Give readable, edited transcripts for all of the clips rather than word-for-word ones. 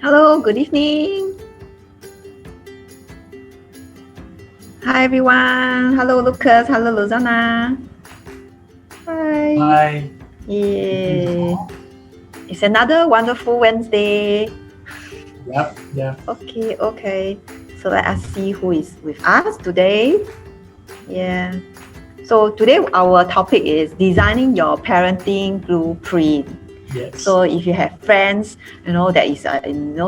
Hello, good evening. Hi everyone. Hello Lucas. Hello Lozana. Hi. Hi. Yay. It's another wonderful Wednesday. Yep. Okay. So let us see who is with us today. Yeah. So today our topic is designing your parenting blueprint. Yes. So if you have friends, that is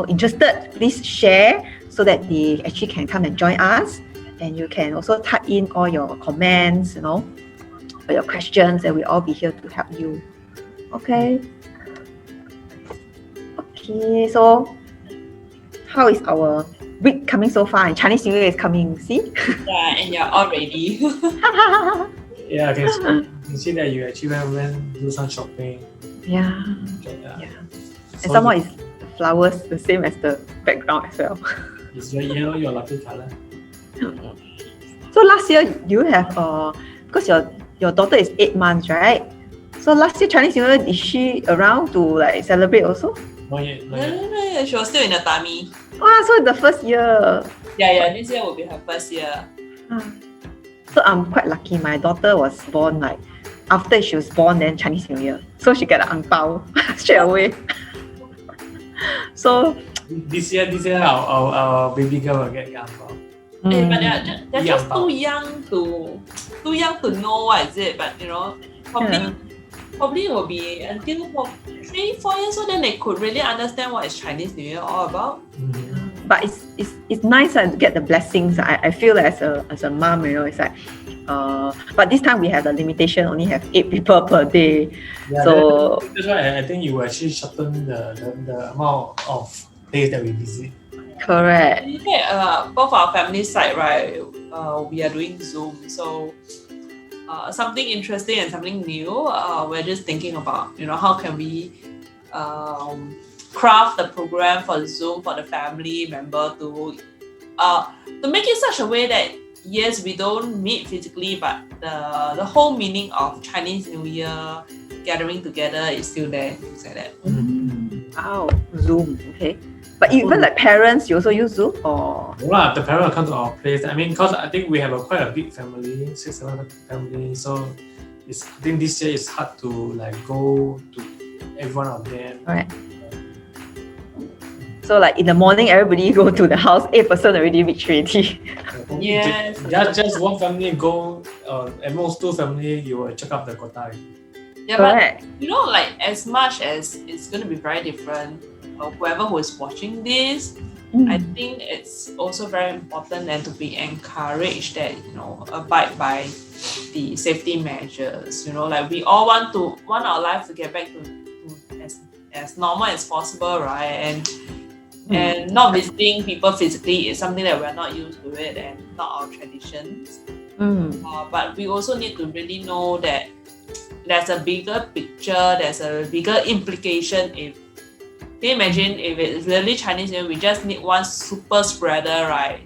interested, please share so that they actually can come and join us. And you can also type in all your comments, or your questions, and we'll all be here to help you. Okay. So how is our week coming so far? And Chinese New Year is coming, see? Yeah, and you're all ready. Yeah, I can see that you actually went do some shopping. Yeah. Yeah. And some more is flowers, the same as the background as well. Is your yellow your lucky color? So last year you have because your daughter is 8 months, right? So last year Chinese New Year, is she around to like celebrate also? Not yet. No, she was still in the tummy. So the first year. Yeah, this year will be her first year. So I'm quite lucky. My daughter was born like after she was born, then Chinese New Year. So she get an ang pao straight away. So this year our baby girl will get ang pao. But they're just too young to know what is it. But probably it will be until 3-4 years old, then they could really understand what is Chinese New Year all about. But it's nice to get the blessings. I feel as a mom, it's like but this time we have the limitation, only have 8 people per day. Yeah, so that's why I think you will actually shorten the amount of days that we visit. Correct. In fact, both our family side, right, we are doing Zoom. So something interesting and something new. We're just thinking about, how can we craft the program for Zoom for the family member to make it such a way that yes, we don't meet physically, but the whole meaning of Chinese New Year gathering together is still there, things like that. Wow, Zoom, okay. But even like parents, you also use Zoom or? No, the parents will come to our place. I mean, because I think we have quite a big family, 6-7 family. So I think this year it's hard to like go to every one of them. Right. So like in the morning, everybody go to the house. 8 person already reach already. Yes. Just one family go. At most 2 family, you will check up the quota. Yeah, correct. But like as much as it's going to be very different, whoever who is watching this, I think it's also very important and to be encouraged that abide by the safety measures. Like we all want our life to get back to as normal as possible, right? And not visiting people physically is something that we're not used to it and not our traditions. But we also need to really know that there's a bigger picture, there's a bigger implication. Can you imagine if it's really Chinese New Year, we just need one super spreader, right?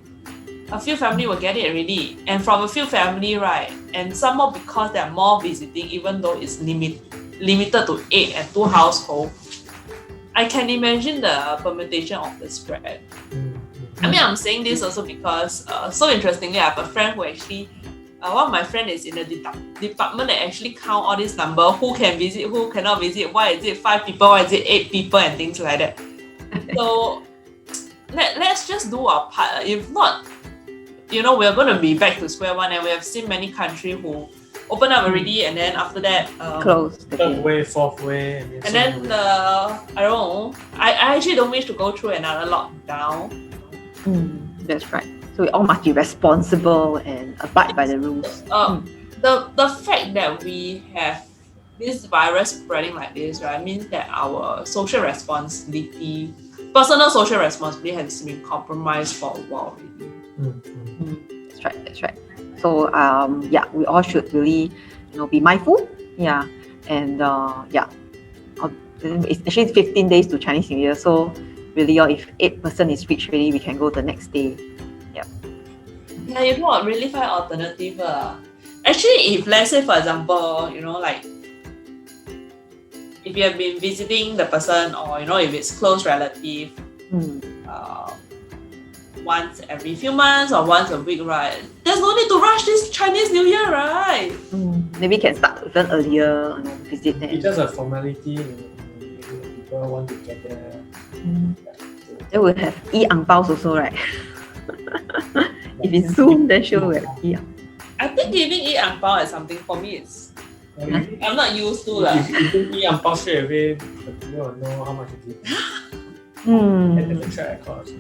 A few family will get it already. And from a few family, right? And some more because there are more visiting, even though it's limited to 8 and 2 households. I can imagine the permutation of the spread. I mean, I'm saying this also because, so interestingly, I have a friend who actually, one of my friends is in the department that actually count all these numbers, who can visit, who cannot visit, why is it 5 people, why is it 8 people, and things like that. So let's just do our part. If not, we're going to be back to square one, and we have seen many countries who open up already, and then after that closed. 3rd wave, 4th wave, and then I don't know. I actually don't wish to go through another lockdown. That's right. So we all must be responsible and abide by the rules. The fact that we have this virus spreading like this, right, means that our social responsibility, personal social responsibility, has been compromised for a while already. That's right. So we all should really, be mindful. Yeah, and it's actually 15 days to Chinese New Year. So really, if 8 person is reached already, we can go the next day. Yeah. Yeah, you know, really find alternative. Actually, if let's say for example, like if you have been visiting the person, or if it's close relative, once every few months or once a week, right? There's no need to rush this Chinese New Year, right? Maybe can start even earlier, visit them. It's just a formality. People want to get there. They will have e-ang baos also, right? If it's Zoom, then sure we'll have e-ang. I think giving e-ang bao is something for me. I'm not used to lah. If you give me a straight away, the people will know how much you give. And the track record.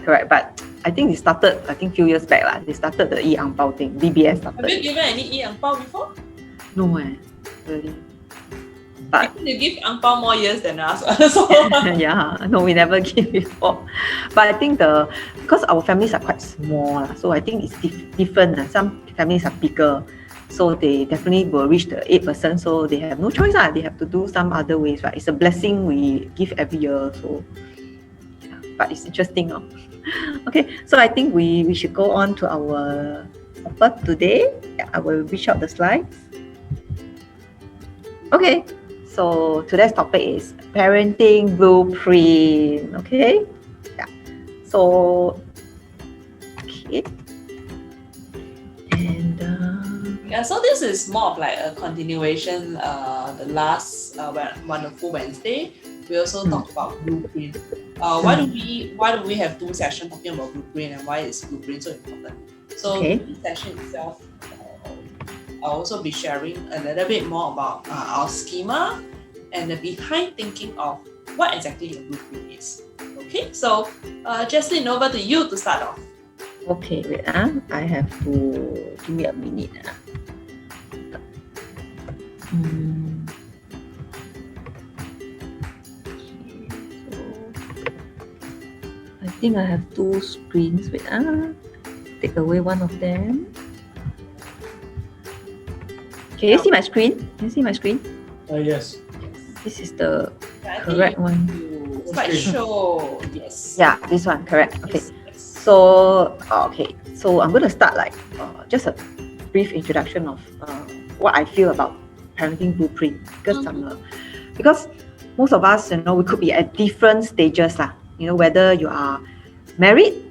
Correct. But I think they started, few years back lah. They started the e-ang bao thing. DBS started. Have you given any e-ang bao before? No, really. But I think they give ang bao more years than us. So, no, we never give before. But I think because our families are quite small, so I think it's different. Some families are bigger, so they definitely will reach the 8%. So they have no choice. They have to do some other ways. Right? It's a blessing we give every year. So, but it's interesting. Okay, so I think we should go on to our offer today. I will reach out the slides. Okay. So today's topic is parenting blueprint. Okay. So and so this is more of like a continuation. The last Wonderful Wednesday, we also talked about blueprint. Why do we have 2 sessions talking about blueprint, and why is blueprint so important? So this session itself, I'll also be sharing a little bit more about our schema and the behind thinking of what exactly a blueprint is. Okay, so Jasline, over to you to start off. Okay, wait. I have to give me a minute. I think I have 2 screens. Wait. Take away one of them. Can you see my screen? Yes. This is the correct one. Slideshow. Yes. Yeah, this one, correct. Okay. Yes. So, so I'm going to start just a brief introduction of what I feel about parenting blueprint, because most of us, we could be at different stages, whether you are married,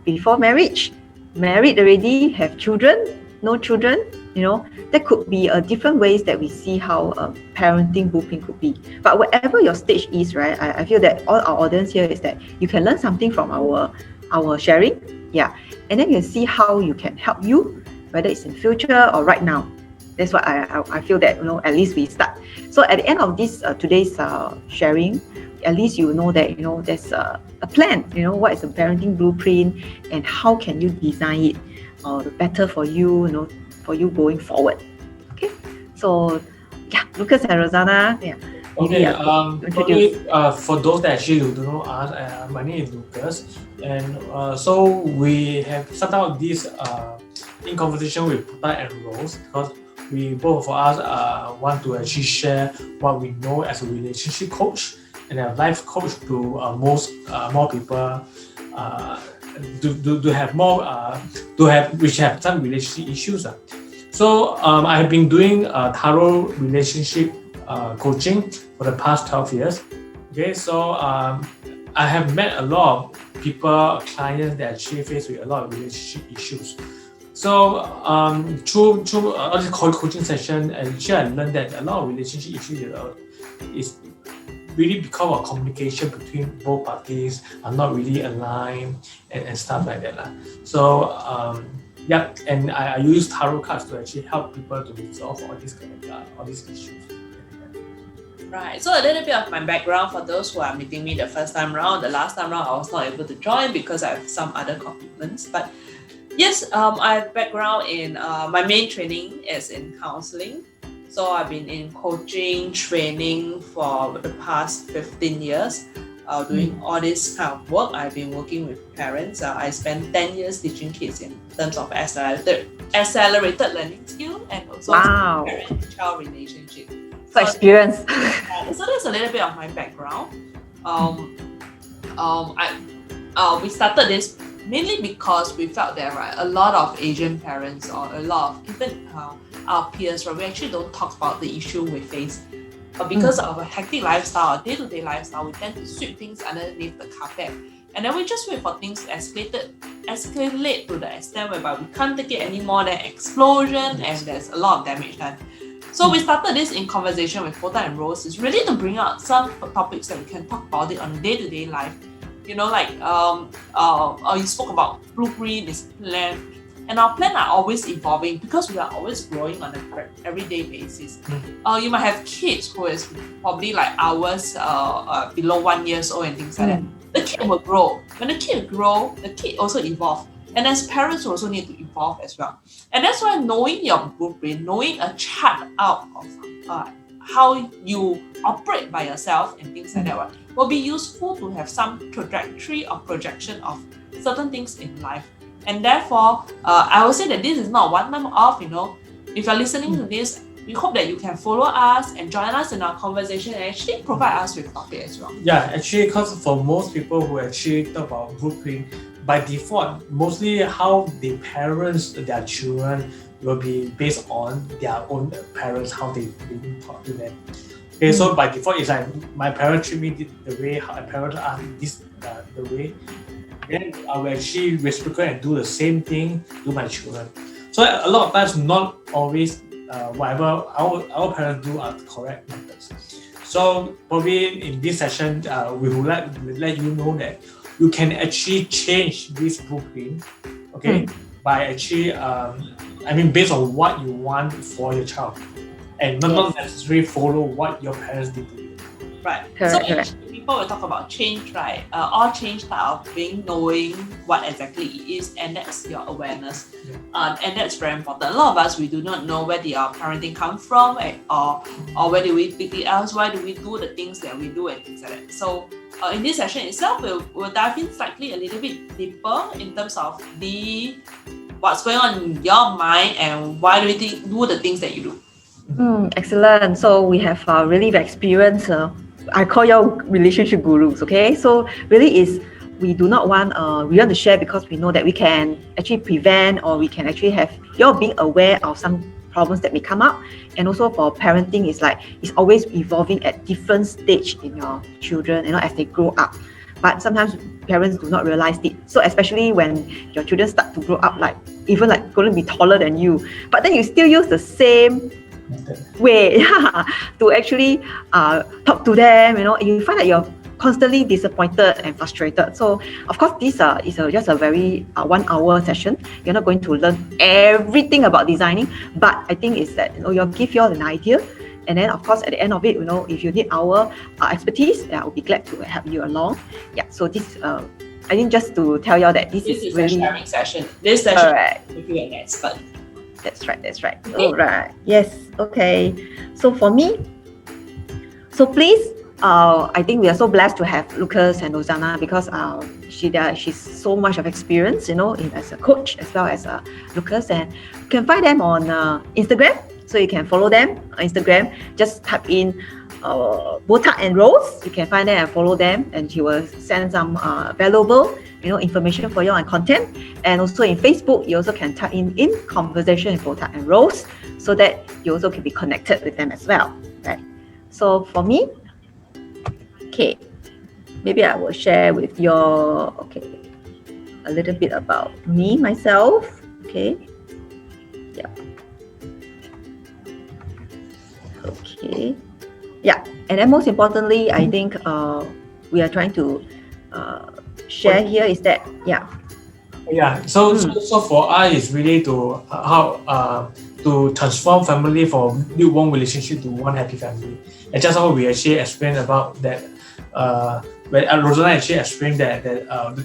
before marriage, married already, have children, no children, there could be different ways that we see how parenting blueprint could be. But whatever your stage is, right, I feel that all our audience here is that you can learn something from our sharing, and then you can see how you can help you, whether it's in future or right now. That's what I feel that, at least we start. So at the end of this today's sharing, at least you know that, there's a plan, what is a parenting blueprint and how can you design it better for you, for you going forward. Okay, so Lucas and Rosanna, Okay, for those that actually don't know us, my name is Lucas, and so we have started out this in conversation with Puta and Rose, because both of us want to actually share what we know as a relationship coach and a life coach to more people to have more which have some relationship issues. So I have been doing tarot relationship coaching for the past 12 years. Okay, so I have met a lot of people, clients that actually face with a lot of relationship issues. So through all this coaching session, actually I learned that a lot of relationship issues is really because of communication between both parties are not really aligned and stuff like that. So and I use tarot cards to actually help people to resolve all these issues. Right, so a little bit of my background for those who are meeting me the first time around. The last time around I was not able to join because I have some other commitments. But yes, I have background in my main training is in counseling. So I've been in coaching, training for the past 15 years, doing all this kind of work. I've been working with parents. I spent 10 years teaching kids in terms of accelerated learning skill and also parent-child relationship. So experience. So that's a little bit of my background. We started this mainly because we felt that a lot of Asian parents or a lot of even our peers, we actually don't talk about the issue we face But because of a hectic lifestyle, day-to-day lifestyle, we tend to sweep things underneath the carpet. And then we just wait for things to escalate to the extent whereby we can't take it anymore, then explosion, and there's a lot of damage done. So we started this in conversation with Pota and Rose, is really to bring out some topics that we can talk about it on day-to-day life. You know, like you spoke about blueprint, this plan. And our plans are always evolving because we are always growing on an everyday basis. You might have kids who is probably like ours, below 1 year old and things like that. The kid will grow. When the kid grows, the kid also evolve. And as parents, you also need to evolve as well. And that's why knowing your blueprint, knowing a chart out of how you operate by yourself and things like that will be useful to have some trajectory or projection of certain things in life. And therefore, I will say that this is not one time off, you know. If you're listening to this, we hope that you can follow us and join us in our conversation and actually provide us with topic as well. Yeah, actually, because for most people who actually talk about blueprint, by default, mostly how they parents their children will be based on their own parents, how they talk to them. Okay, so by default, it's like my parents treat me the way how a parent are this the way. Then I will actually reciprocate and do the same thing to my children. So a lot of times, not always whatever our parents do are the correct methods. So probably in this session, we would like to let you know that you can actually change this blueprint, okay, by actually, based on what you want for your child, and not necessarily follow what your parents did to you. Right. Correct. People will talk about change, right? All change start of being knowing what exactly it is, and that's your awareness. And that's very important. A lot of us, we do not know where our parenting come from, or where do we pick it up, why do we do the things that we do and things like that. So in this session itself, we'll dive in slightly a little bit deeper in terms of what's going on in your mind and why do you do the things that you do. Excellent. So we have really the experience. I call you relationship gurus, okay? So really we do not want, we want to share because we know that we can actually prevent, or we can actually have you being aware of some problems that may come up. And also for parenting, it's always evolving at different stage in your children, as they grow up. But sometimes parents do not realize it. So especially when your children start to grow up, even going to be taller than you, but then you still use the same way to actually talk to them, you find that you're constantly disappointed and frustrated. So of course this is just a very 1 hour session. You're not going to learn everything about designing, but I think it's that you'll give you all an idea, and then of course at the end of it, if you need our expertise, I'll be glad to help you along. So this I think just to tell you all that this is really a sharing session. This session will be an expert. That's right. Okay. All right. Yes. Okay. So for me, please, I think we are so blessed to have Lucas and Rosanna because she's so much of experience, as a coach as well as Lucas, and you can find them on Instagram. So you can follow them on Instagram. Just type in Bota and Rose. You can find them and follow them, and she will send some valuable information for you on content. And also in Facebook, you also can type in conversation with Bota and Rose, so that you also can be connected with them as well, right? So for me, okay, maybe I will share with you a little bit about myself. Okay, and then most importantly, I think we are trying to share here is that so for us it's really to how to transform family from lukewarm relationship to one happy family. And just how we actually explained about that when Rosanna actually explained that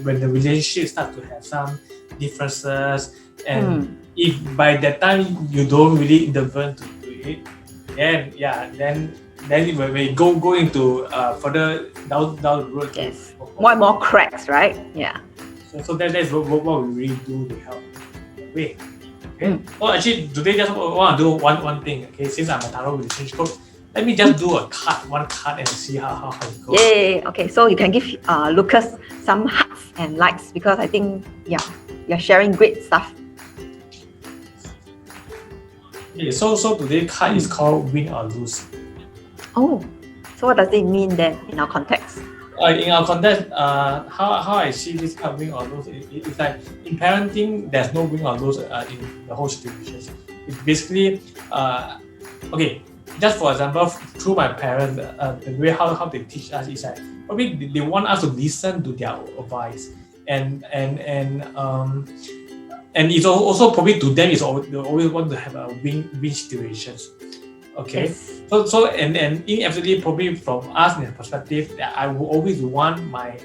when the relationship start to have some differences, and if by that time you don't really intervene to do it, then when we go into further down the road, more and more cracks, right? So that's what we really do to help. Okay. Well, actually today just want to do one thing. Okay, since I'm a tarot relationship coach, let me just do one card and see how it goes. Yay! Okay, so you can give Lucas some hearts and likes because I think you're sharing great stuff. Okay, so today's card is called Win or Lose. Oh, so what does it mean then in our context? In our context, how I see this kind of win or lose, it's like in parenting, there's no win or lose in the whole situation. It's basically, okay, just for example, through my parents, the way how they teach us is like probably they want us to listen to their advice, and it's also probably to them is they always want to have a win situations. Okay, Yes. so and inevitably probably from us in the perspective that I will always want my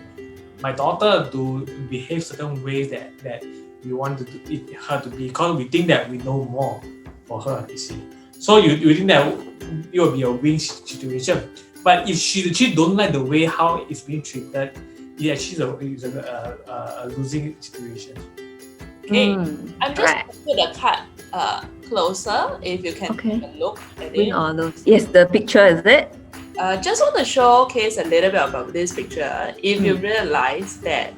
daughter to behave certain ways that we want her to be, because we think that we know more for her, you see. So you think that it will be a win situation, but if she don't like the way how it's being treated, it actually is a losing situation. Okay, I'm just right. put the card closer if you can Okay. take a look at Win it. or lose? Yes, the picture is it? Just want to showcase a little bit about this picture. If you realize that,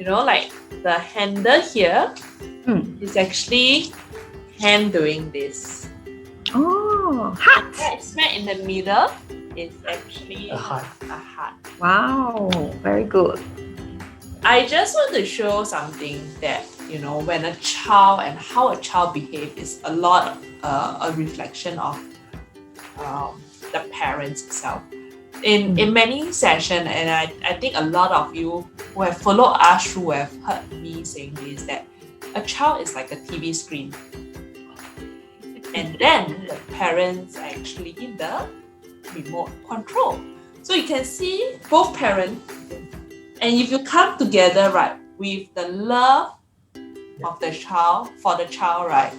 like the handle here is actually hand doing this. Oh, heart. Right smack in the middle is actually A heart. a heart. Wow, very good. I just want to show something that, when a child and how a child behaves is a lot a reflection of the parents itself. In many sessions, and I think a lot of you who have followed us through have heard me saying this, that a child is like a TV screen. And then the parents are actually in the remote control. So you can see both parents, and if you come together, right, with the love of the child, for the child, right,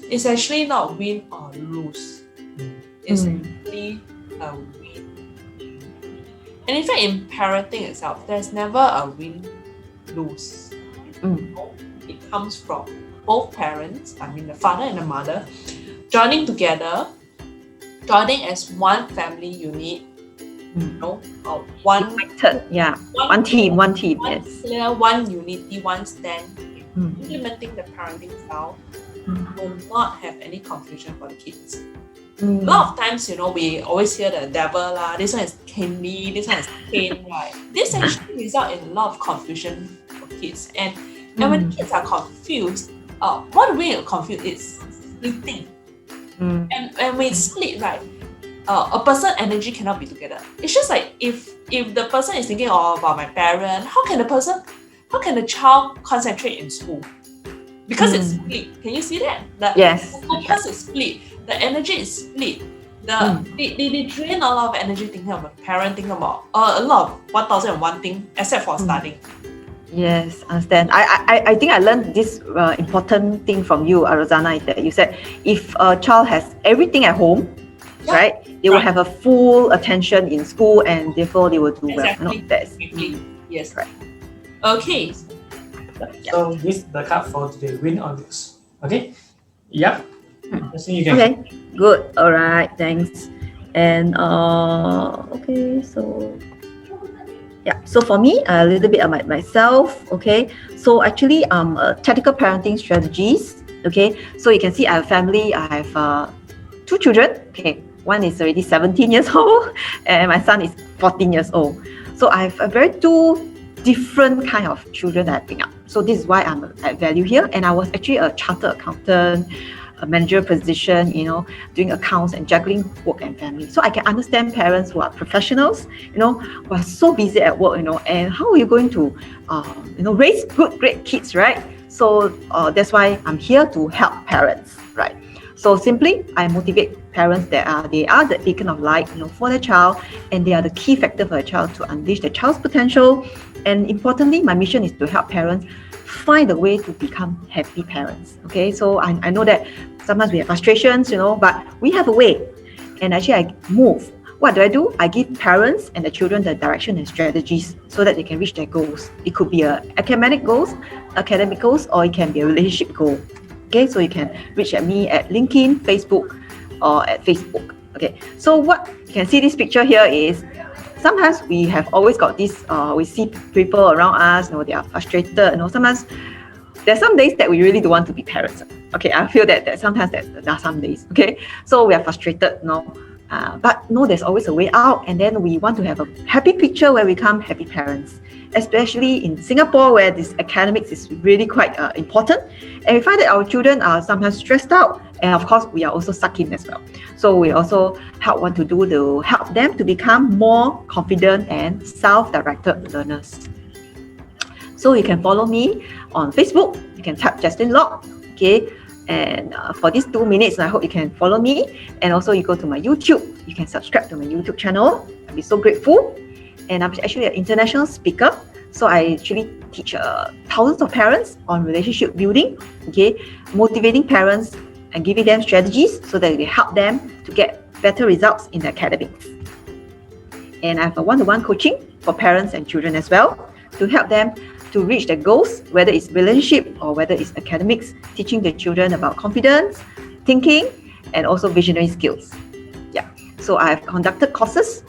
it's actually not win or lose. It's actually a win. And in fact, in parenting itself, there's never a win-lose. It comes from both parents, I mean the father and the mother, joining together, joining as one family unit, one team, one yes. clear, one unity, one stand, implementing the parenting style will not have any confusion for the kids. A lot of times, we always hear the devil lah, this one is candy, this one is cane, right? This actually result in a lot of confusion for kids. And when kids are confused, one way of confuse is splitting. And when we split, right, a person energy cannot be together. It's just like if the person is thinking about my parent, how can the child concentrate in school? Because it's split. Can you see that? Yes. The focus is split. The energy is split. They drain a lot of energy thinking about parent, thinking about a lot of 1001 thing except for studying. Yes, understand. I think I learned this important thing from you, Rosanna, is that you said if a child has everything at home, right, they will have a full attention in school and therefore they will do well. No, Exactly. Yes. Right. Okay. So this is the card for today, win or lose. Okay? Yep. You can. Okay, good. All right, thanks. And okay, so so for me, a little bit about myself. Okay, so actually tactical parenting strategies. Okay, so you can see I have a family. I have 2 children. Okay, one is already 17 years old and my son is 14 years old. So I have a very 2 different kind of children that I bring up. So this is why I'm at value here. And I was actually a chartered accountant, a manager position, doing accounts and juggling work and family. So I can understand parents who are professionals, who are so busy at work, and how are you going to, raise great kids, right? So that's why I'm here to help parents, right? So simply, I motivate parents that they are the beacon of light, for their child, and they are the key factor for a child to unleash the child's potential. And importantly, my mission is to help parents find a way to become happy parents. Okay, so I know that sometimes we have frustrations, but we have a way. And actually, I move. What do? I give parents and the children the direction and strategies so that they can reach their goals. It could be academic goals, or it can be a relationship goal. Okay, so you can reach at me at LinkedIn, Facebook, or at Facebook. Okay, so what you can see this picture here is sometimes we have always got this, we see people around us, they are frustrated, sometimes there's some days that we really don't want to be parents. Okay, I feel that sometimes there are some days, okay? So we are frustrated, But no, there's always a way out, and then we want to have a happy picture where we become happy parents, especially in Singapore where this academics is really quite important, and we find that our children are sometimes stressed out, and of course we are also sucked in as well. So we also want to help them to become more confident and self-directed learners. So you can follow me on Facebook. You can type Jasline Loves, okay? And for these 2 minutes, I hope you can follow me. And also you go to my YouTube. You can subscribe to my YouTube channel. I'll be so grateful. And I'm actually an international speaker. So I actually teach thousands of parents on relationship building, okay? Motivating parents and giving them strategies so that they help them to get better results in the academics. And I have a one-to-one coaching for parents and children as well to help them to reach their goals, whether it's relationship or whether it's academics, teaching the children about confidence, thinking, and also visionary skills. Yeah. So I have conducted courses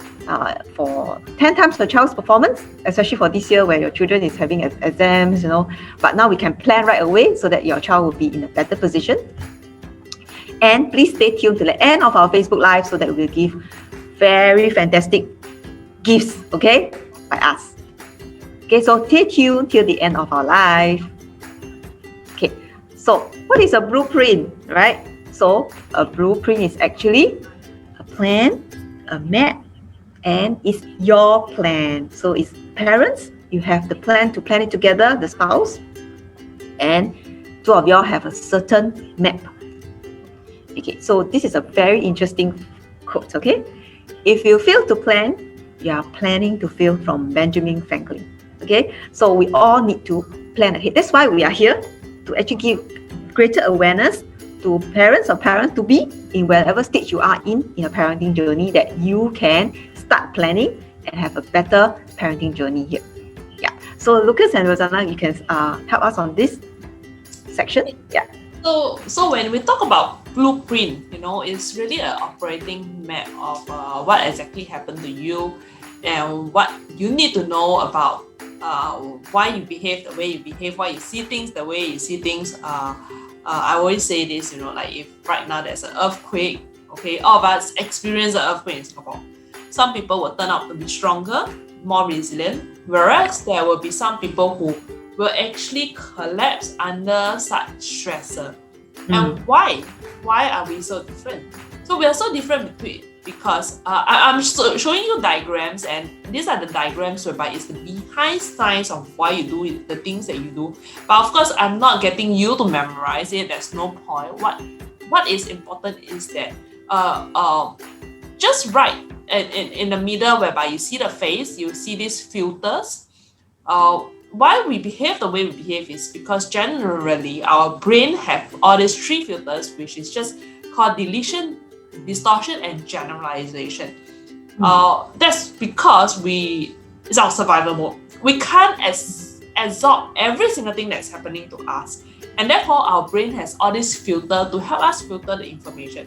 for 10 times per child's performance, especially for this year where your children is having exams, but now we can plan right away so that your child will be in a better position. And please stay tuned to the end of our Facebook Live so that we'll give very fantastic gifts, okay, by us. Okay, so stay tuned till the end of our live. Okay, so what is a blueprint, right? So a blueprint is actually a plan, a map, and it's your plan. So it's parents, you have the plan to plan it together, the spouse, and two of y'all have a certain map. Okay, so this is a very interesting quote, okay? If you fail to plan, you are planning to fail, from Benjamin Franklin. Okay, so we all need to plan ahead. That's why we are here, to actually give greater awareness to parents or parents to be in whatever stage you are in a parenting journey, that you can start planning and have a better parenting journey here. Yeah. So Lucas and Rosanna, you can help us on this section. Yeah. So when we talk about blueprint, it's really an operating map of what exactly happened to you and what you need to know about why you behave the way you behave, why you see things the way you see things. I always say this, like if right now there's an earthquake, okay, all of us experience an earthquake in Singapore. Some people will turn out to be stronger, more resilient, whereas there will be some people who will actually collapse under such stressor. And why? Why are we so different? So we are so different because I'm showing you diagrams, and these are the diagrams whereby it's the behind science of why you do it, the things that you do. But of course, I'm not getting you to memorize it. There's no point. What is important is that just right in the middle, whereby you see the face, you see these filters. Why we behave the way we behave is because generally our brain have all these 3 filters, which is just called deletion, distortion, and generalization. That's because it's our survival mode. We can't absorb every single thing that's happening to us, and therefore our brain has all this filter to help us filter the information.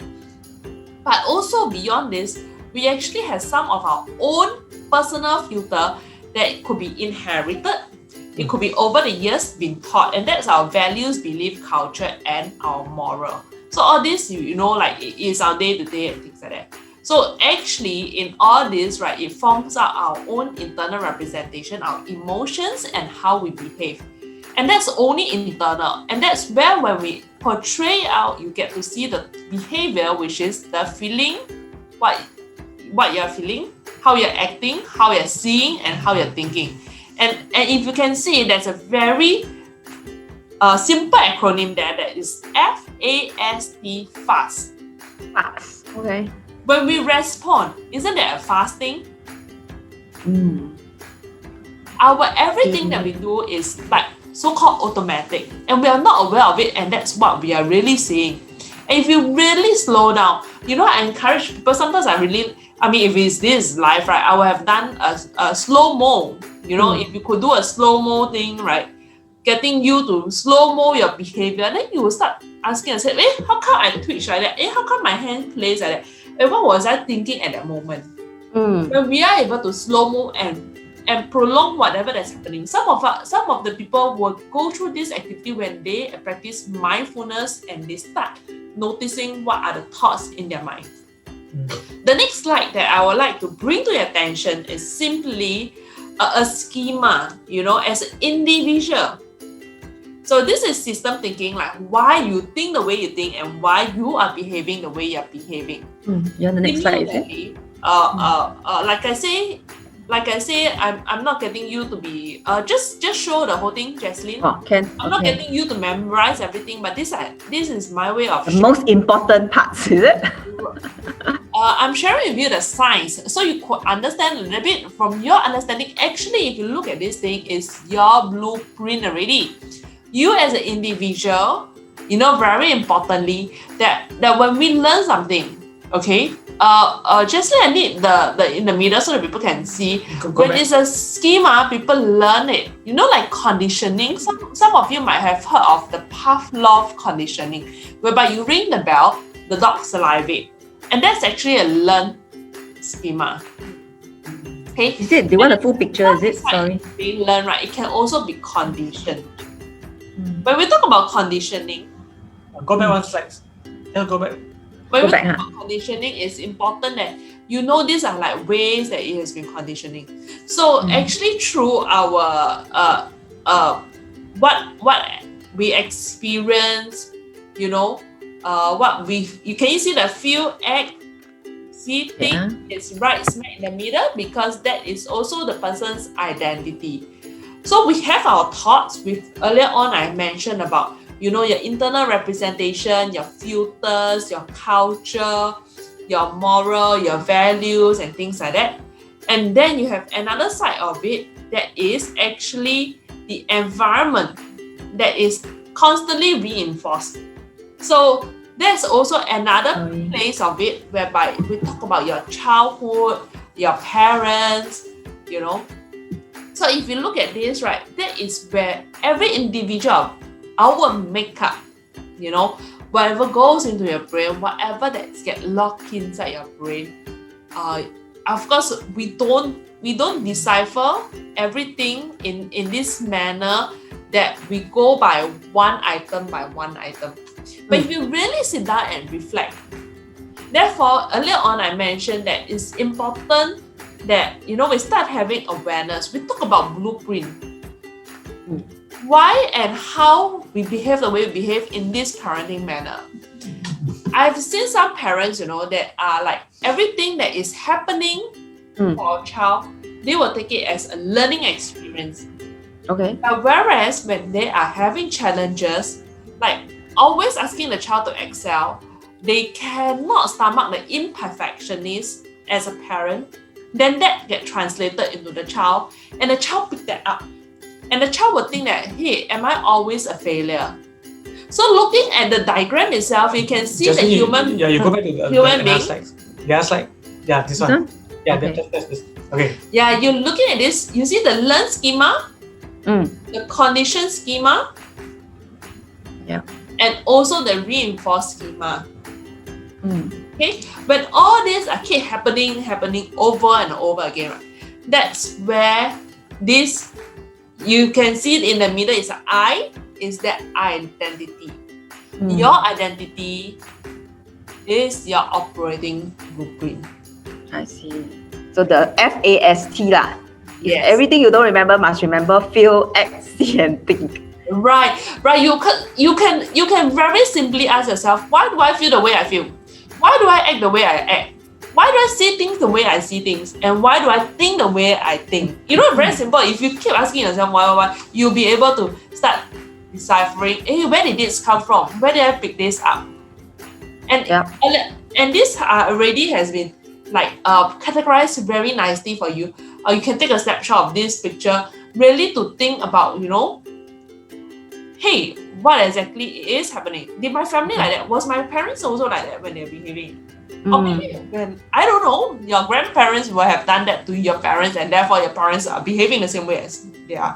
But also beyond this, we actually have some of our own personal filter that could be inherited. It could be over the years been taught, and that's our values, belief, culture, and our moral. So all this, like it is our day-to-day and things like that. So actually, in all this, right, it forms out our own internal representation, our emotions, and how we behave. And that's only internal. And that's where when we portray out, you get to see the behavior, which is the feeling, what you're feeling, how you're acting, how you're seeing, and how you're thinking. And if you can see, there's a very simple acronym there that is FAST, fast. Fast. Okay. When we respond, isn't that a fasting? Our everything that we do is like so-called automatic, and we are not aware of it, and that's what we are really seeing. And if you really slow down, I encourage people. Sometimes if it's this live, right, I would have done a slow-mo. If you could do a slow-mo thing, right, getting you to slow-mo your behavior, then you will start asking yourself, how come I twitch like that? How come my hand plays like that? And what was I thinking at that moment? When we are able to slow-mo and prolong whatever that's happening, some of the people will go through this activity when they practice mindfulness and they start noticing what are the thoughts in their mind. The next slide that I would like to bring to your attention is simply a schema, as an individual. So this is system thinking, like why you think the way you think and why you are behaving the way you're behaving. Yeah, the next slide, is it? Like I say, I'm not getting you to be just show the whole thing, Jasline. Oh, can. I'm not getting you to memorize everything, but this is my way of the most important parts, is it? I'm sharing with you the science, so you could understand a little bit. From your understanding, actually, if you look at this thing, is your blueprint already. You as an individual, very importantly, that when we learn something, okay, Jasline, I need the in the middle so that people can see. When it's a schema, people learn it. Like conditioning. Some of you might have heard of the Pavlov conditioning, whereby you ring the bell, the dog salivate. And that's actually a learned schema. Okay. Is it? They want a full picture, is it? Sorry. Being learned, right? It can also be conditioned. When we talk about conditioning, Go back one slide. Yeah, go back. When we talk about conditioning, it's important that these are like ways that it has been conditioning. So actually, through our what we experience, what you can see the feel, act, see, think is right smack in the middle, because that is also the person's identity. So we have our thoughts. Earlier on I mentioned about your internal representation, your filters, your culture, your moral, your values, and things like that. And then you have another side of it that is actually the environment that is constantly reinforced. So there's also another place of it whereby we talk about your childhood, your parents, So if you look at this, right, that is where every individual, our makeup, whatever goes into your brain, whatever that gets locked inside your brain, of course we don't decipher everything in this manner that we go by one item by one item. But if you really sit down and reflect, therefore earlier on I mentioned that it's important that we start having awareness. We talk about blueprint. Why and how we behave the way we behave in this parenting manner. I've seen some parents, that are like everything that is happening for a child, they will take it as a learning experience. Okay. But whereas when they are having challenges, like always asking the child to excel, they cannot stomach the imperfectionist as a parent, then that gets translated into the child, and the child pick that up. And the child will think that, hey, am I always a failure? So looking at the diagram itself, you can see Jasline, the human. you go back to the human being. slide. Yeah, slide. Yeah, this one. Yeah, Okay. that's this. Okay. Yeah, you're looking at this. You see the learn schema, the condition schema, and also the reinforced schema. Okay, when all this keep happening over and over again, right? That's where this. You can see it in the middle is I, is that identity. Your identity is your operating blueprint. I see. So the FAST lah. Yes. Everything you don't remember must remember, feel, act, see, and think. Right. You can very simply ask yourself, why do I feel the way I feel? Why do I act the way I act? Why do I see things the way I see things? And why do I think the way I think? Very simple. If you keep asking yourself why, you'll be able to start deciphering, hey, where did this come from? Where did I pick this up? And this already has been categorized very nicely for you. You can take a snapshot of this picture really to think about, hey, what exactly is happening? Did my family like that? Was my parents also like that when they're behaving? Or maybe when, I don't know, your grandparents will have done that to your parents, and therefore your parents are behaving the same way as they are.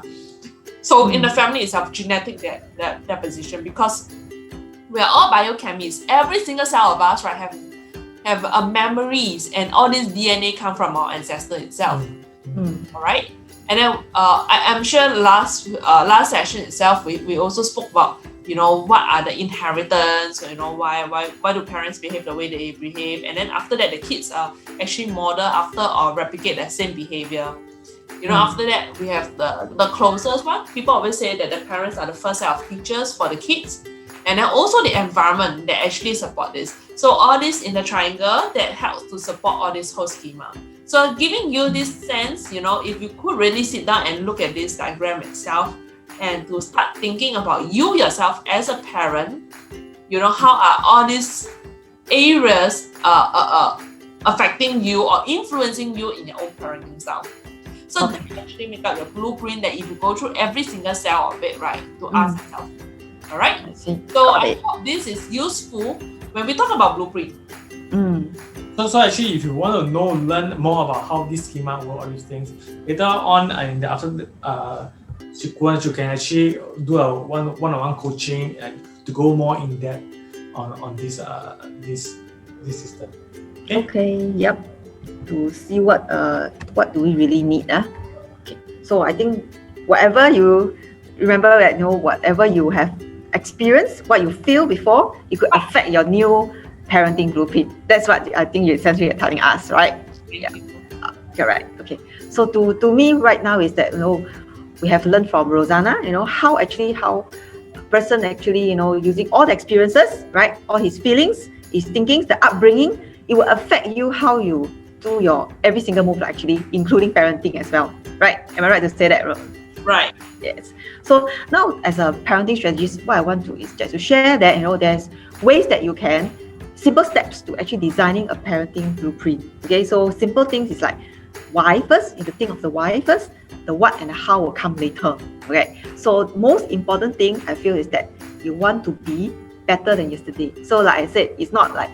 So in the family itself, genetic that position, because we are all biochemists. Every single cell of us, right, have memories, and all this DNA come from our ancestor itself. All right. And then I'm sure last session itself, we also spoke about what are the inheritance, why do parents behave the way they behave, and then after that the kids actually model after or replicate that same behavior. After that we have the closest one. People always say that the parents are the first set of teachers for the kids, and then also the environment that actually support this. So all this in the triangle that helps to support all this whole schema. So giving you this sense, if you could really sit down and look at this diagram itself and to start thinking about you yourself as a parent, how are all these areas affecting you or influencing you in your own parenting style. So that can actually make up your blueprint that if you go through every single cell of it, right, to ask yourself. All right? So I hope this is useful when we talk about blueprint. So actually, if you want to learn more about how this schema works, all these things, later on in the after sequence, you can actually do a one-on-one coaching and to go more in depth on this system. Okay. Yep. To see what do we really need. Okay. So I think whatever you remember that whatever you have experienced, what you feel before, it could affect your new parenting blueprint. That's what I think you essentially are telling us, right? Yeah. Correct. Okay. So to me right now is that we have learned from Rosanna, how a person actually, using all the experiences, right? All his feelings, his thinkings, the upbringing, it will affect you how you do your every single move, actually, including parenting as well, right? Am I right to say that, Ro? Right. Yes. So now, as a parenting strategist, what I want to is just to share that there's ways that you can, simple steps to actually designing a parenting blueprint. Okay, so simple things is like why first. You need to think of the why first. The what and the how will come later. Okay. So most important thing I feel is that you want to be better than yesterday. So like I said, it's not like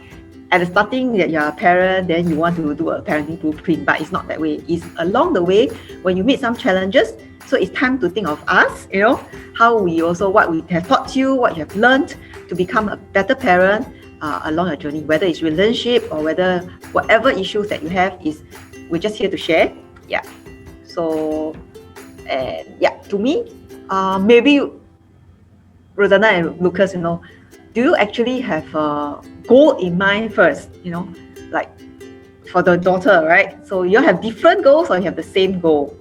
at the starting that you're a parent, then you want to do a parenting blueprint, but it's not that way. It's along the way when you meet some challenges. So it's time to think of us, how we also, what we have taught you, what you have learned to become a better parent along your journey, whether it's relationship or whatever issues that you have we're just here to share. Yeah. So, and yeah, to me, maybe Rosanna and Lucas, do you actually have a goal in mind first, like for the daughter, right? So you have different goals or you have the same goal?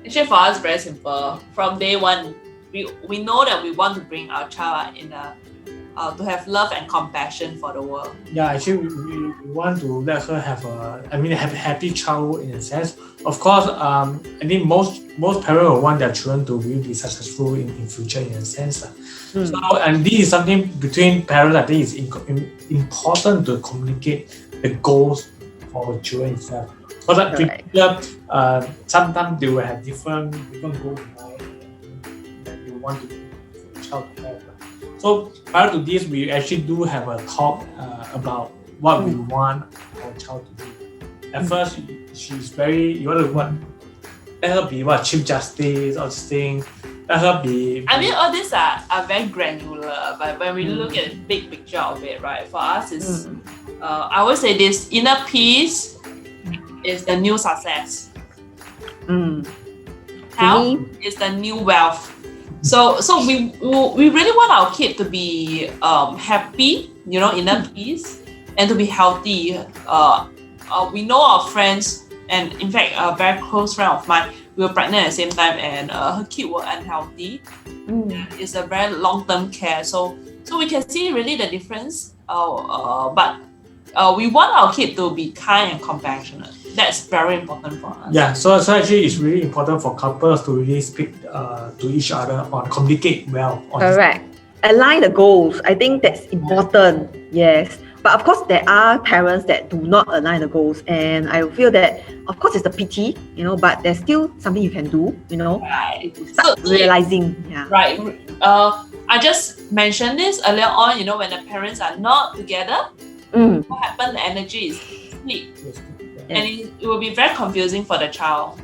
Actually, for us, very simple. From day one, we know that we want to bring our child in to have love and compassion for the world. Yeah, actually, we want to let her have a happy childhood in a sense. Of course, I think most parents will want their children to really be successful in future in a sense. So, and this is something between parents. I think it's important to communicate the goals for the children itself. Because sometimes they will have different goals that you want the child to have. So prior to this, we actually do have a talk about what we want our child to do. At first, she's very, let her be Chief Justice or this thing. Let her be. I mean, all these are very granular, but when we look at the big picture of it, right, for us, it's, I always say this, inner peace is the new success. Health is the new wealth. So we really want our kid to be happy, inner peace, and to be healthy. We know our friends, and in fact, a very close friend of mine, we were pregnant at the same time, and her kid was unhealthy. It's a very long-term care, so we can see really the difference. But we want our kid to be kind and compassionate. That's very important for us. Yeah, so actually it's really important for couples to really speak to each other or communicate well. Correct. Align the goals. I think that's important. Yes. But of course, there are parents that do not align the goals. And I feel that, of course, it's a pity, but there's still something you can do, Right. to start realizing. Yeah. Right. I just mentioned this earlier on, when the parents are not together, what happens? The energy is split. And it will be very confusing for the child.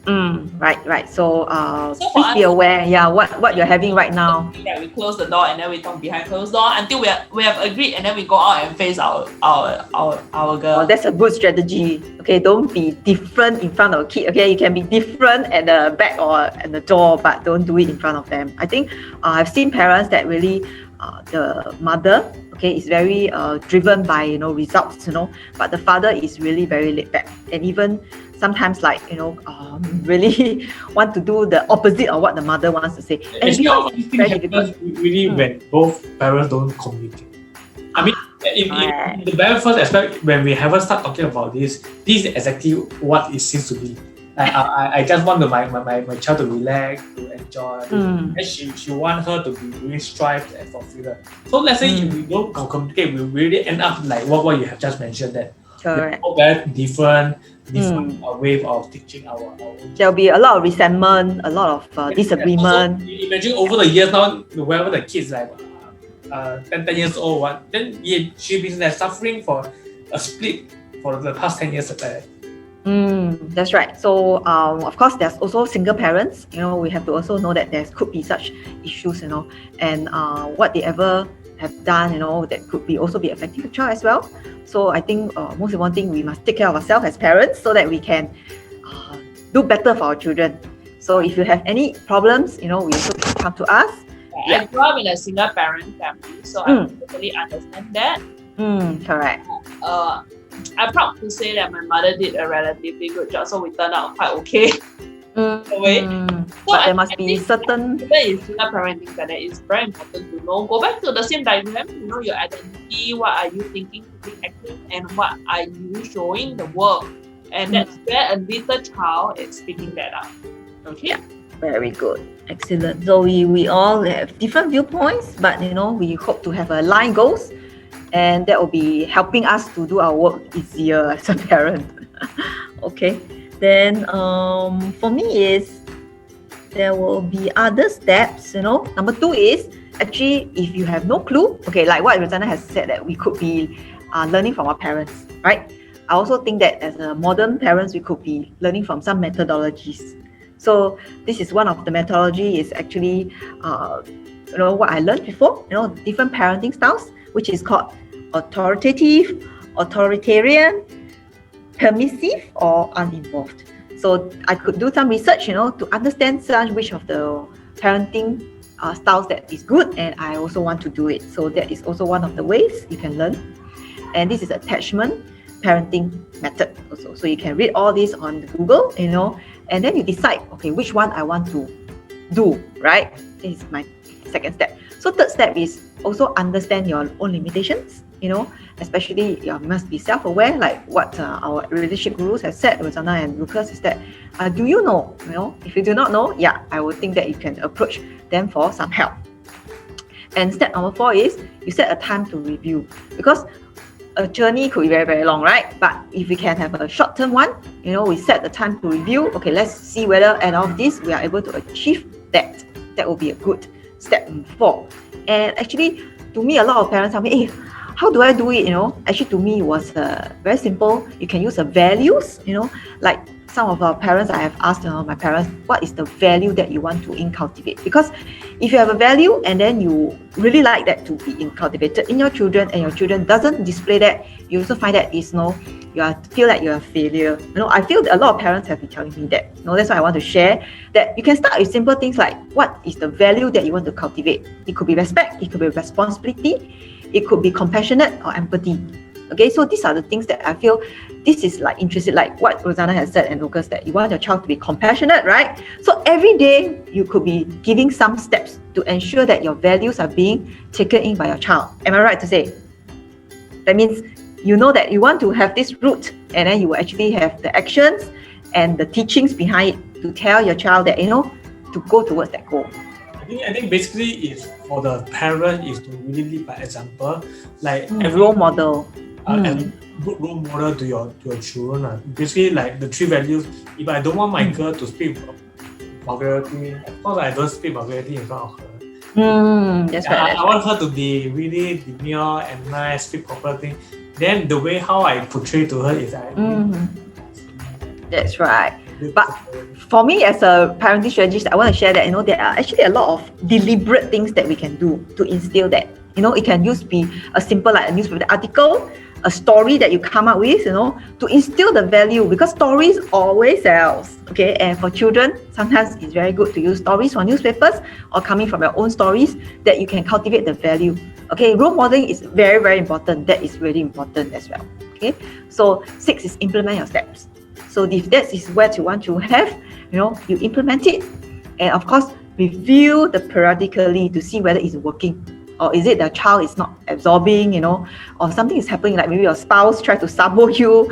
Right. So, So for please be us, aware, what you're having right now. that we close the door and then we talk behind closed door until we have agreed, and then we go out and face our girl. Oh, that's a good strategy. Okay, don't be different in front of a kid. Okay, you can be different at the back or at the door, but don't do it in front of them. I think I've seen parents that really, the mother, okay, is very driven by results, but the father is really very laid back, and even sometimes really want to do the opposite of what the mother wants to say. And Actually, all because these it's things very difficult. happen really when both parents don't communicate. I mean, in the very first aspect, when we haven't start talking about this is exactly what it seems to be. I just want my child to relax, to enjoy, and she want her to be really strived and fulfilled. So let's say if we don't communicate, we really end up like what you have just mentioned, that Correct. we're all very different way of teaching our own. There'll be a lot of resentment, a lot of disagreement. Also, imagine over the years now, wherever the kids like 10 years old, then she's been like, suffering for a split for the past 10 years. That's right. So, of course, there's also single parents. We have to also know that there could be such issues, and what they ever have done, that could also be affecting the child as well. So, I think most important thing, we must take care of ourselves as parents so that we can do better for our children. So, if you have any problems, we also can come to us. I grew up in a single parent family, so I totally understand that. Correct. I'm proud to say that my mother did a relatively good job, so we turned out quite okay. But there must be certain. Even in single parenting, that it's very important to know. Go back to the same diagram. Your identity. What are you thinking to be active, and what are you showing the world? And that's where a little child is picking that up. Okay. Yeah. Very good. Excellent. So we all have different viewpoints, but we hope to have aligned goals, and that will be helping us to do our work easier as a parent. Okay. Then for me there will be other steps. Number 2 is actually, if you have no clue, okay, like what Rosanna has said, that we could be learning from our parents, right? I also think that as a modern parents, we could be learning from some methodologies. So this is one of the methodology is actually what I learned before, different parenting styles, which is called authoritative, authoritarian, permissive, or uninvolved. So I could do some research, to understand which of the parenting styles that is good, and I also want to do it. So that is also one of the ways you can learn. And this is attachment parenting method also. So you can read all this on Google, and then you decide, okay, which one I want to do, right? This is my second step. So third step is also understand your own limitations, especially you must be self-aware, like what our relationship gurus have said, Rosanna and Lucas, is that do you know? If you do not know, I would think that you can approach them for some help. And step number 4 is you set a time to review, because a journey could be very, very long, right? But if we can have a short-term one, we set the time to review. Okay, let's see whether at all of this we are able to achieve that. That will be a good step 4. And actually, to me, a lot of parents tell me, hey, how do I do it? Actually, to me, it was very simple. You can use the values, like some of our parents, I have asked my parents, what is the value that you want to incultivate? Because if you have a value and then you really like that to be incultivated in your children, and your children doesn't display that, you also find that is feel like you're a failure. I feel that a lot of parents have been telling me that. That's why I want to share that you can start with simple things like, what is the value that you want to cultivate? It could be respect, it could be responsibility, it could be compassionate or empathy. Okay, so these are the things that I feel this is like interested, like what Rosanna has said and Lucas, that you want your child to be compassionate, right? So every day you could be giving some steps to ensure that your values are being taken in by your child. Am I right to say? That means that you want to have this root, and then you will actually have the actions and the teachings behind it to tell your child that, to go towards that goal. I think basically is for the parent is to really lead by example, like every role model. And good role model to your children. Basically, like the 3 values. If I don't want my girl to speak vulgarity, of course I don't speak vulgarity in front of her. That's right. I want her to be really demure and nice, speak proper thing. Then the way how I portray to her is That's right. But for me, as a parenting strategist, I want to share that, there are actually a lot of deliberate things that we can do to instill that. It can be a simple like a newspaper article, a story that you come up with, to instill the value, because stories always sells. Okay, and for children, sometimes it's very good to use stories from newspapers or coming from your own stories that you can cultivate the value. Okay, role modeling is very, very important. That is really important as well. Okay, so 6 is implement your steps. So if that is what you want to have, you implement it, and of course review the periodically to see whether it's working, or is it the child is not absorbing, or something is happening, like maybe your spouse try to sabo you,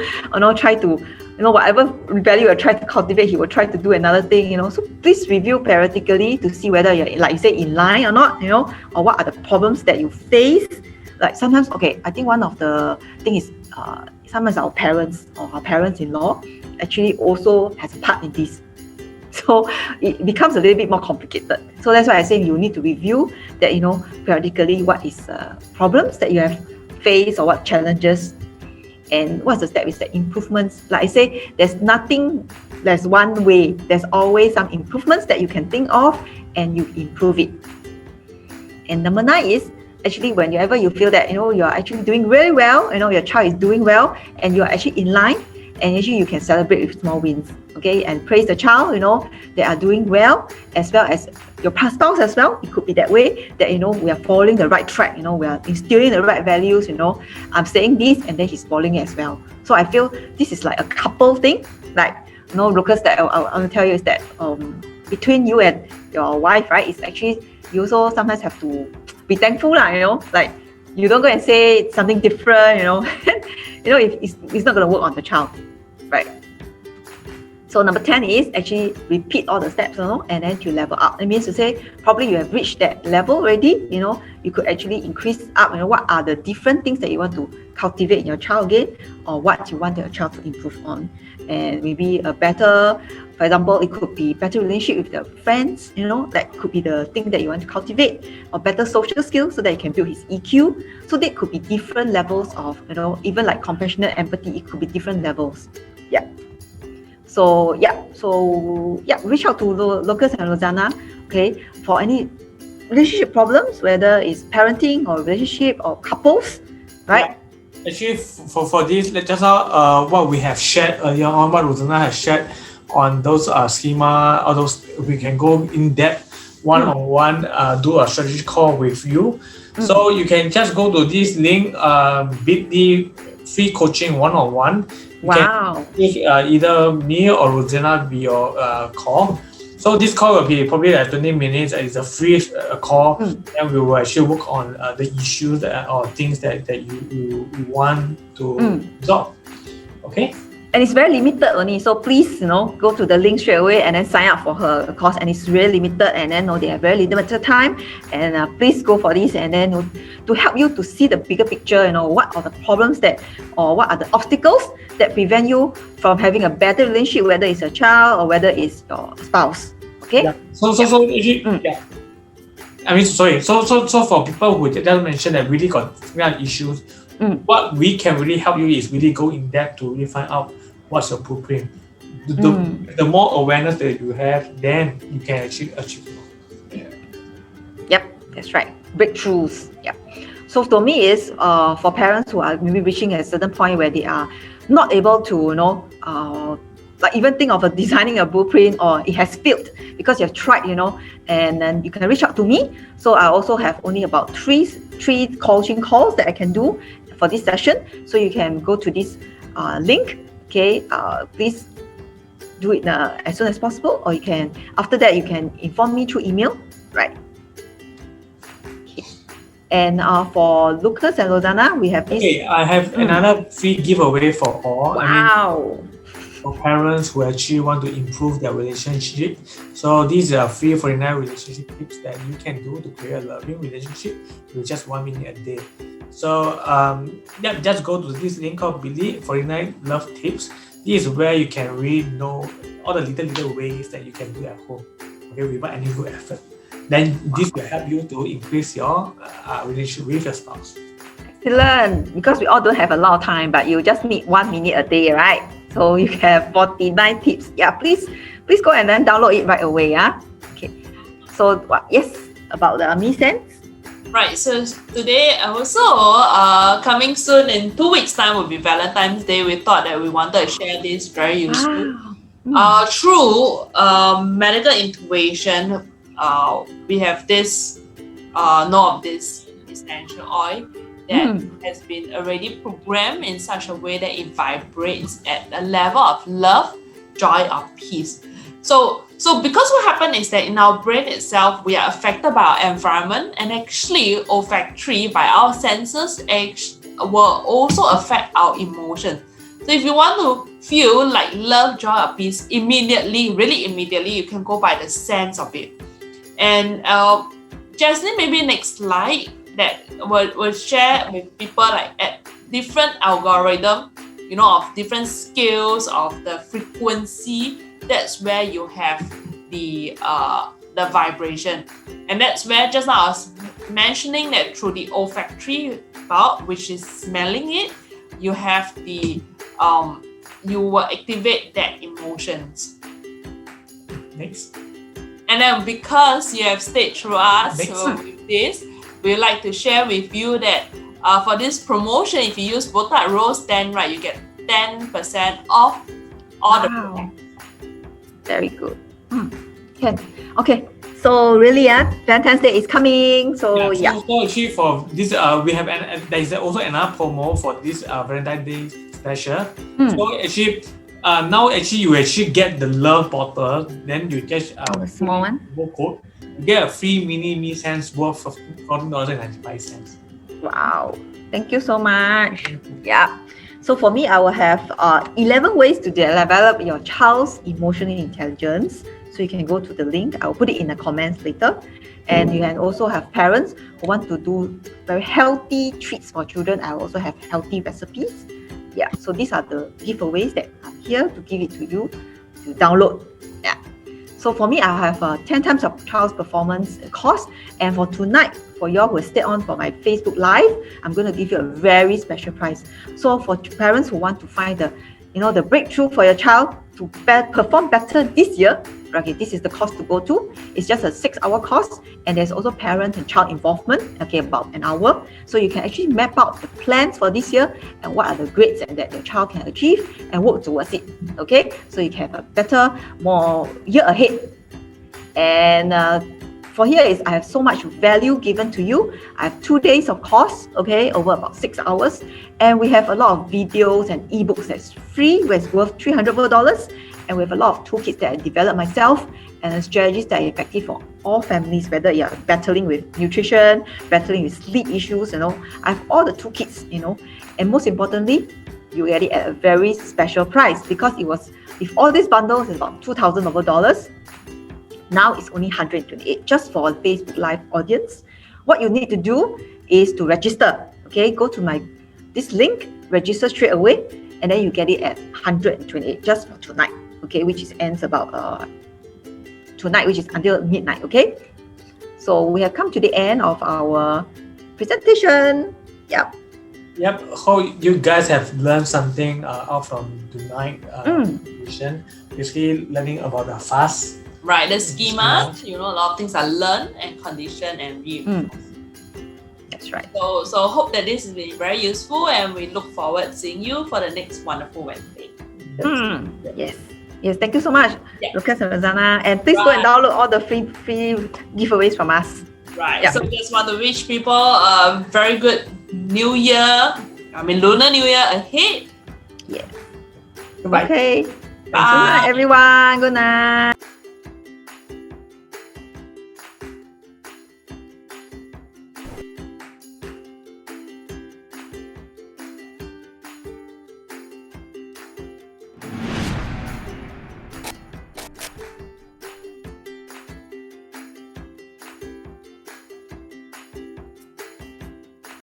try to, whatever value you're trying to cultivate, he will try to do another thing, So please review periodically to see whether you're, like you say, in line or not, or what are the problems that you face. Like sometimes, okay, I think one of the things is sometimes our parents or our parents-in-law actually also has a part in this. So it becomes a little bit more complicated. So that's why I say you need to review that, periodically what is problems that you have faced or what challenges, and what's the step is the improvements. Like I say, there's one way. There's always some improvements that you can think of and you improve it. And number 9 is actually whenever you feel that, you're actually doing really well, your child is doing well and you're actually in line, and actually you can celebrate with small wins. Okay, and praise the child, they are doing well, as well as your spouse as well. It could be that way, that, we are following the right track, we are instilling the right values, I'm saying this and then he's following it as well. So I feel this is like a couple thing, like, Lucas, that I want to tell you is that between you and your wife, right, it's actually, you also sometimes have to be thankful, like you don't go and say something different, if it's not going to work on the child, right? So number 10 is actually repeat all the steps, and then you level up. It means to say probably you have reached that level already, you could actually increase up, what are the different things that you want to cultivate in your child again, or what you want your child to improve on. And maybe a better, for example, it could be better relationship with their friends, that could be the thing that you want to cultivate, or better social skills so that you can build his EQ. So that could be different levels of, even like compassionate empathy, it could be different levels. Yeah. So reach out to Lucas and Rosanna, okay, for any relationship problems, whether it's parenting or relationship or couples, right? Yeah. Actually, for this, just what we have shared earlier on, what Rosanna has shared on those schema, all those, we can go in depth, one-on-one, do a strategy call with you. So you can just go to this link, bit.ly free coaching one-on-one. Wow. Either me or Rosanna be your call. So this call will be probably like 20 minutes. It's a free call, and we will actually work on the issues or things that you want to resolve. Okay. And it's very limited only, so please, go to the link straight away and then sign up for her course. And it's really limited, and then they have very limited time. And please go for this, and then to help you to see the bigger picture. What are the problems or what are the obstacles that prevent you from having a better relationship, whether it's a child or whether it's your spouse. Okay. Yeah. So yeah. I mean, sorry. So for people who just mentioned that really got issues, what we can really help you is really go in depth to really find out what's your blueprint. The more awareness that you have, then you can actually achieve more. Yep, that's right. Breakthroughs. Yep. So to me is for parents who are maybe reaching a certain point where they are not able to, like even think of designing a blueprint, or it has failed because you have tried, and then you can reach out to me. So I also have only about three coaching calls that I can do for this session. So you can go to this link. Okay, please do it as soon as possible, or you can, after that, you can inform me through email, right? Okay. And for Lucas and Rosanna, we have this. Okay, I have another free giveaway for all. Wow. For parents who actually want to improve their relationship. So these are free 49 relationship tips that you can do to create a loving relationship with just 1 minute a day. So just go to this link called bit.ly 49 Love Tips. This is where you can really know all the little ways that you can do at home, okay, without any good effort. Then this will help you to increase your relationship with your spouse. Excellent. Because we all don't have a lot of time, but you just need 1 minute a day, right? So you have 49 tips. Yeah, please go and then download it right away. Yeah. Okay. So what? Yes, about the Me Sense. Right, so today also coming soon in 2 weeks' time will be Valentine's Day. We thought that we wanted to share this very useful. Wow. Through medical intuition, we have this know of this essential oil that has been already programmed in such a way that it vibrates at a level of love, joy, or peace. So because what happened is that in our brain itself, we are affected by our environment, and actually olfactory by our senses will also affect our emotion. So if you want to feel like love, joy, or peace immediately, really immediately, you can go by the sense of it. And Jasline, maybe next slide that will share with people like at different algorithm, of different scales of the frequency. That's where you have the vibration, and that's where just now I was mentioning that through the olfactory part, which is smelling it, you have the you will activate that emotions. Next. And then because you have stayed through us with this, we'd like to share with you that for this promotion, if you use Botak Rose 10, right, you get 10% off all the products. Very good. Okay. So really, Valentine's Day is coming. So So actually for this, we have there is also another promo for this Valentine's Day special. So actually, now actually you actually get the love bottle. Then you just the small one. Code. You get a free mini Me Sense worth of $14.95. Wow. Thank you so much. Yeah. So for me, I will have 11 ways to develop your child's emotional intelligence. So you can go to the link. I'll put it in the comments later. And you can also have parents who want to do very healthy treats for children. I also have healthy recipes. Yeah, so these are the giveaways that I'm here to give it to you to download. Yeah. So for me, I have 10 times of child's performance course. And for tonight, for y'all who stay on for my Facebook Live, I'm going to give you a very special price. So for parents who want to find the breakthrough for your child to perform better this year, okay, this is the course to go to. It's just a 6-hour course, and there's also parent and child involvement, okay, about an hour. So you can actually map out the plans for this year and what are the grades that your child can achieve and work towards it, okay? So you can have a better, more year ahead. And for here is I have so much value given to you. I have 2 days of course, okay, over about 6 hours. And we have a lot of videos and ebooks that's free, which is worth $300. And we have a lot of toolkits that I developed myself and strategies that are effective for all families, whether you're battling with nutrition, battling with sleep issues, I have all the toolkits, and most importantly, you get it at a very special price because it was, if all these bundles is about $2,000 over. Now it's only $128 just for a Facebook Live audience. What you need to do is to register. Okay, go to this link, register straight away, and then you get it at $128 just for tonight. Okay, which ends about tonight, which is until midnight. Okay, so we have come to the end of our presentation. Yep. Hope you guys have learned something out from tonight presentation. Basically, learning about the fast. Right, the schema, a lot of things are learned and conditioned and reinforced. That's right. So hope that this has been very useful, and we look forward to seeing you for the next wonderful Wednesday. Yes, thank you so much, Lucas and Rosanna. And please go and download all the free giveaways from us. Right, so just want to wish people a very good New Year, Lunar New Year ahead. Yes. Goodbye. Okay. Bye. Good night, everyone. Good night.